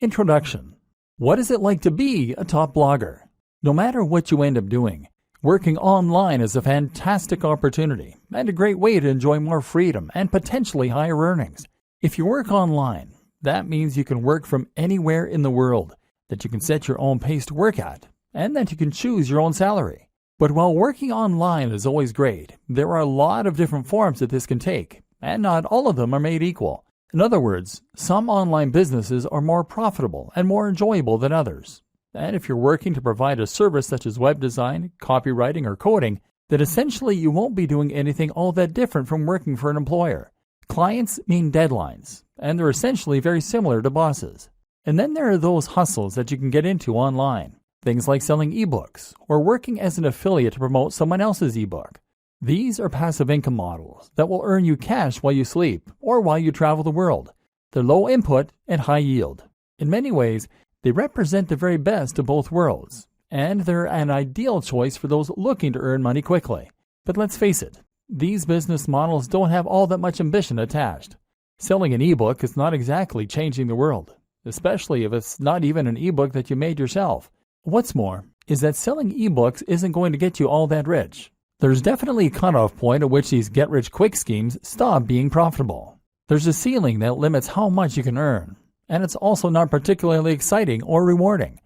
Introduction. What is it like to be a top blogger? No matter what you end up doing, working online is a fantastic opportunity and a great way to enjoy more freedom and potentially higher earnings. If you work online, that means you can work from anywhere in the world, that you can set your own pace to work at, and that you can choose your own salary. But while working online is always great, there are a lot of different forms that this can take, and not all of them are made equal. In other words, some online businesses are more profitable and more enjoyable than others. And if you're working to provide a service such as web design, copywriting, or coding, then essentially you won't be doing anything all that different from working for an employer. Clients mean deadlines, and they're essentially very similar to bosses. And then there are those hustles that you can get into online. Things like selling ebooks or working as an affiliate to promote someone else's ebook. These are passive income models that will earn you cash while you sleep or while you travel the world. They're low input and high yield. In many ways, they represent the very best of both worlds, and they're an ideal choice for those looking to earn money quickly. But let's face it, these business models don't have all that much ambition attached. Selling an ebook is not exactly changing the world, especially if it's not even an ebook that you made yourself. What's more is that selling ebooks isn't going to get you all that rich. There's definitely a cutoff point at which these get-rich-quick schemes stop being profitable. There's a ceiling that limits how much you can earn, and it's also not particularly exciting or rewarding.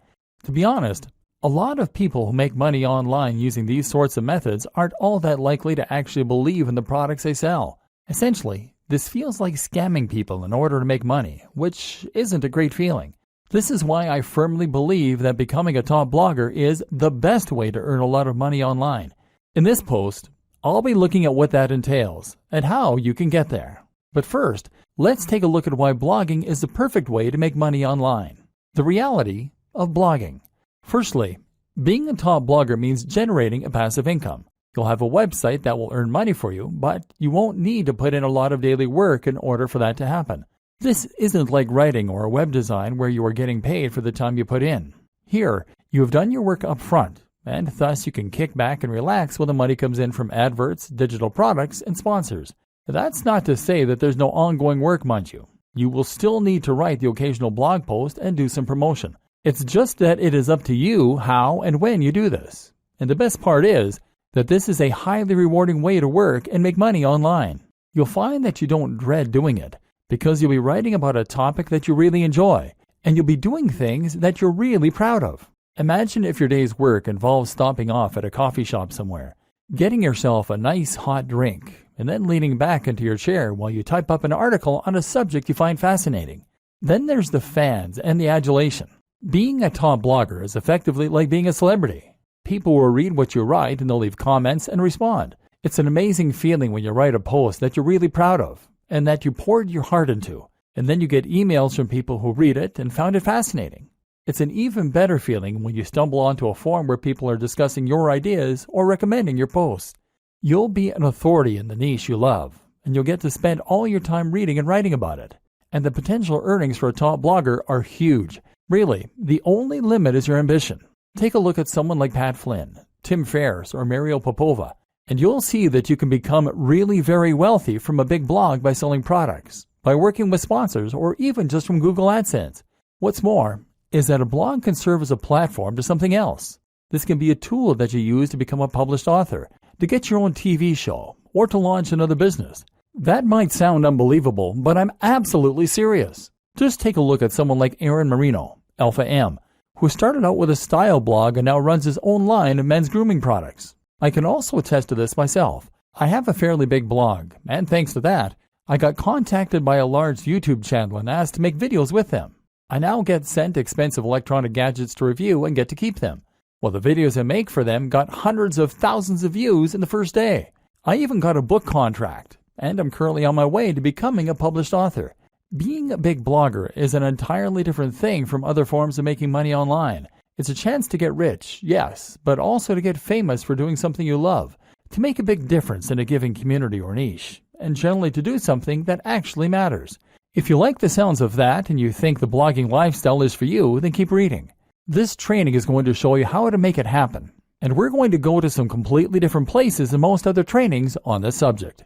To be honest, a lot of people who make money online using these sorts of methods aren't all that likely to actually believe in the products they sell. Essentially, this feels like scamming people in order to make money, which isn't a great feeling. This is why I firmly believe that becoming a top blogger is the best way to earn a lot of money online. In this post, I'll be looking at what that entails and how you can get there. But first, let's take a look at why blogging is the perfect way to make money online. The reality of blogging. Firstly, being a top blogger means generating a passive income. You'll have a website that will earn money for you, but you won't need to put in a lot of daily work in order for that to happen. This isn't like writing or web design where you are getting paid for the time you put in. Here, you have done your work up front, and thus you can kick back and relax when the money comes in from adverts, digital products, and sponsors. That's not to say that there's no ongoing work, mind you. You will still need to write the occasional blog post and do some promotion. It's just that it is up to you how and when you do this. And the best part is that this is a highly rewarding way to work and make money online. You'll find that you don't dread doing it because you'll be writing about a topic that you really enjoy, and you'll be doing things that you're really proud of. Imagine if your day's work involves stopping off at a coffee shop somewhere, getting yourself a nice hot drink, and then leaning back into your chair while you type up an article on a subject you find fascinating. Then there's the fans and the adulation. Being a top blogger is effectively like being a celebrity. People will read what you write and they'll leave comments and respond. It's an amazing feeling when you write a post that you're really proud of and that you poured your heart into, and then you get emails from people who read it and found it fascinating. It's an even better feeling when you stumble onto a forum where people are discussing your ideas or recommending your posts. You'll be an authority in the niche you love, and you'll get to spend all your time reading and writing about it. And the potential earnings for a top blogger are huge. Really, the only limit is your ambition. Take a look at someone like Pat Flynn, Tim Ferriss, or Mario Popova, and you'll see that you can become really very wealthy from a big blog by selling products, by working with sponsors, or even just from Google AdSense. What's more is that a blog can serve as a platform to something else. This can be a tool that you use to become a published author, to get your own TV show, or to launch another business. That might sound unbelievable, but I'm absolutely serious. Just take a look at someone like Aaron Marino, Alpha M, who started out with a style blog and now runs his own line of men's grooming products. I can also attest to this myself. I have a fairly big blog, and thanks to that, I got contacted by a large YouTube channel and asked to make videos with them. I now get sent expensive electronic gadgets to review and get to keep them. Well, the videos I make for them got hundreds of thousands of views in the first day. I even got a book contract, and I'm currently on my way to becoming a published author. Being a big blogger is an entirely different thing from other forms of making money online. It's a chance to get rich, yes, but also to get famous for doing something you love, to make a big difference in a given community or niche, and generally to do something that actually matters. If you like the sounds of that and you think the blogging lifestyle is for you, then keep reading. This training is going to show you how to make it happen, and we're going to go to some completely different places than most other trainings on this subject.